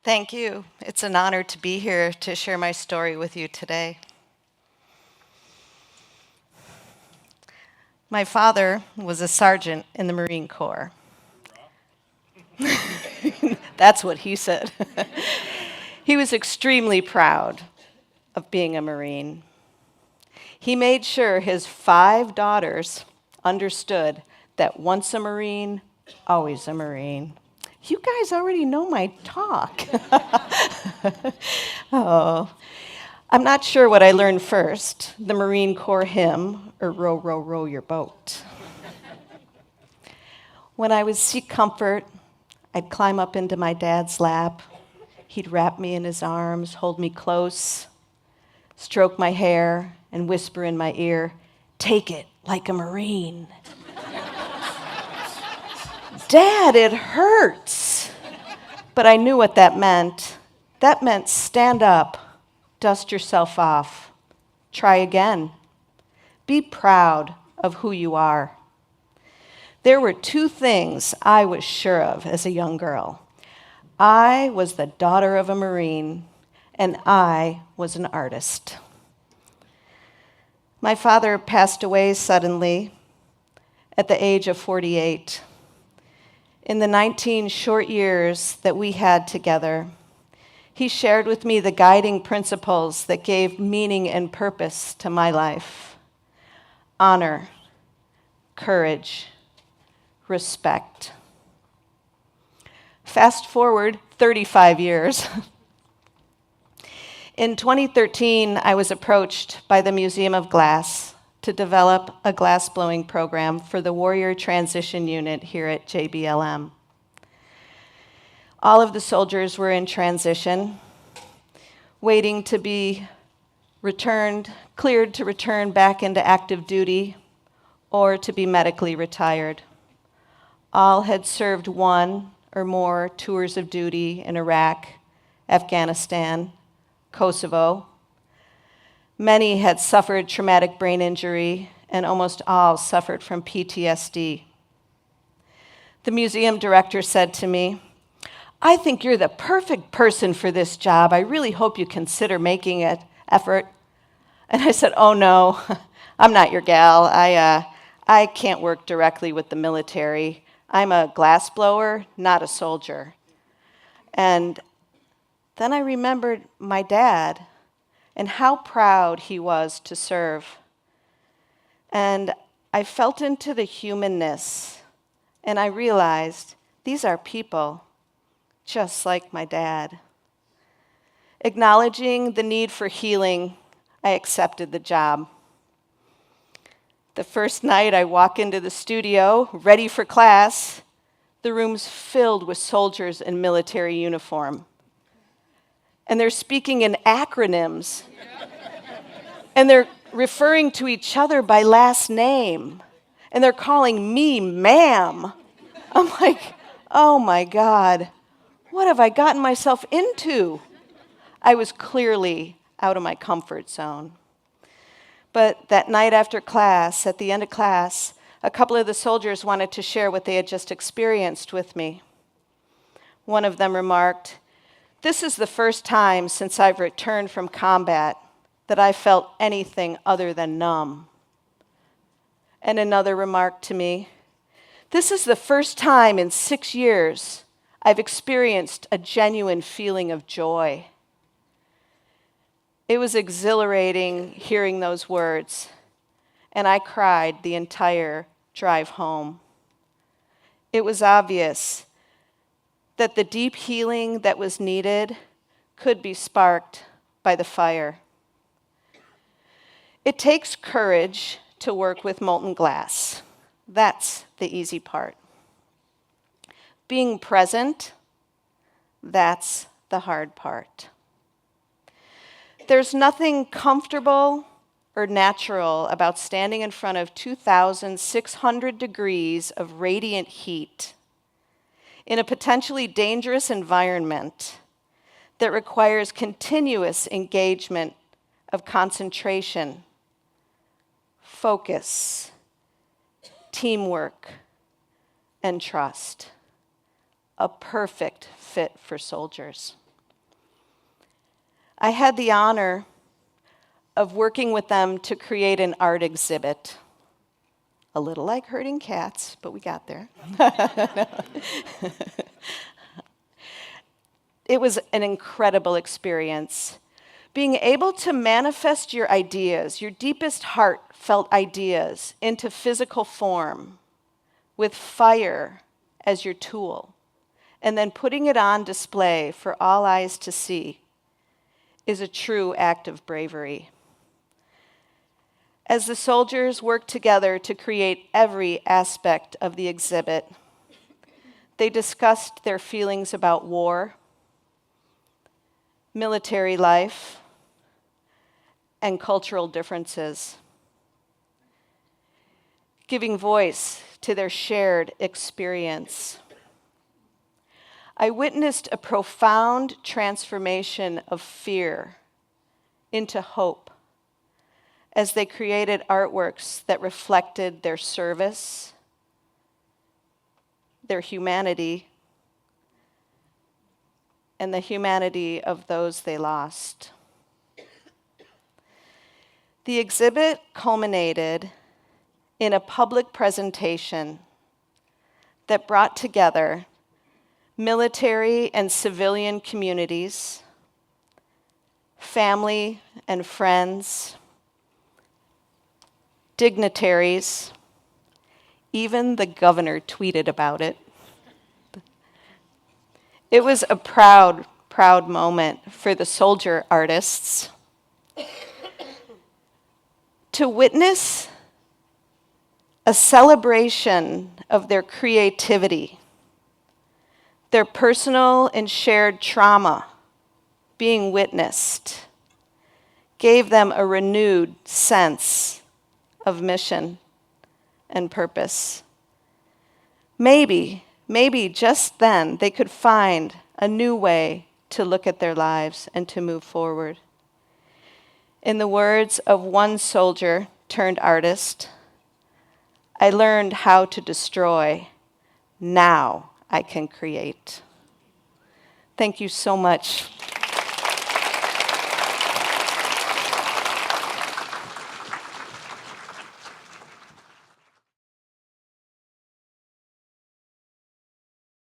Thank you. It's an honor to be here to share my story with you today. My father was a sergeant in the Marine Corps. That's what he said. He was extremely proud of being a Marine. He made sure his 5 daughters understood that once a Marine, always a Marine. You guys already know my talk. Oh, I'm not sure what I learned first, the Marine Corps hymn or row, row, row your boat. When I would seek comfort, I'd climb up into my dad's lap. He'd wrap me in his arms, hold me close, stroke my hair, and whisper in my ear, "Take it like a Marine." "Dad, it hurts." But I knew what that meant. That meant stand up, dust yourself off, try again. Be proud of who you are. There were 2 things I was sure of as a young girl. I was the daughter of a Marine, and I was an artist. My father passed away suddenly at the age of 48. In the 19 short years that we had together, he shared with me the guiding principles that gave meaning and purpose to my life: honor, courage, respect. Fast forward 35 years. In 2013, I was approached by the Museum of Glass to develop a glassblowing program for the Warrior Transition Unit here at JBLM. All of the soldiers were in transition, waiting to be cleared to return back into active duty or to be medically retired. All had served 1 or more tours of duty in Iraq, Afghanistan, Kosovo. Many had suffered traumatic brain injury, and almost all suffered from PTSD. The museum director said to me, "I think you're the perfect person for this job. I really hope you consider making an effort." And I said, "Oh no, I'm not your gal. I can't work directly with the military. I'm a glassblower, not a soldier." And then I remembered my dad and how proud he was to serve. And I felt into the humanness, and I realized these are people just like my dad. Acknowledging the need for healing, I accepted the job. The first night I walk into the studio, ready for class, the room's filled with soldiers in military uniform. And they're speaking in acronyms. And they're referring to each other by last name. And they're calling me ma'am. I'm like, oh my God, what have I gotten myself into? I was clearly out of my comfort zone. But that night after class, at the end of class, a couple of the soldiers wanted to share what they had just experienced with me. One of them remarked, "This is the first time since I've returned from combat that I felt anything other than numb." And another remarked to me, "This is the first time in 6 years I've experienced a genuine feeling of joy." It was exhilarating hearing those words, and I cried the entire drive home. It was obvious that the deep healing that was needed could be sparked by the fire. It takes courage to work with molten glass. That's the easy part. Being present, that's the hard part. There's nothing comfortable or natural about standing in front of 2,600 degrees of radiant heat in a potentially dangerous environment that requires continuous engagement of concentration, focus, teamwork, and trust. A perfect fit for soldiers. I had the honor of working with them to create an art exhibit. A little like herding cats, but we got there. It was an incredible experience. Being able to manifest your ideas, your deepest heartfelt ideas, into physical form with fire as your tool, and then putting it on display for all eyes to see, is a true act of bravery. As the soldiers worked together to create every aspect of the exhibit, they discussed their feelings about war, military life, and cultural differences, giving voice to their shared experience. I witnessed a profound transformation of fear into hope as they created artworks that reflected their service, their humanity, and the humanity of those they lost. The exhibit culminated in a public presentation that brought together military and civilian communities, family and friends, dignitaries. Even the governor tweeted about it. It was a proud, proud moment for the soldier artists to witness a celebration of their creativity, their personal and shared trauma being witnessed, gave them a renewed sense of mission and purpose. Maybe just then they could find a new way to look at their lives and to move forward. In the words of one soldier turned artist, I learned how to destroy. Now I can create. Thank you so much.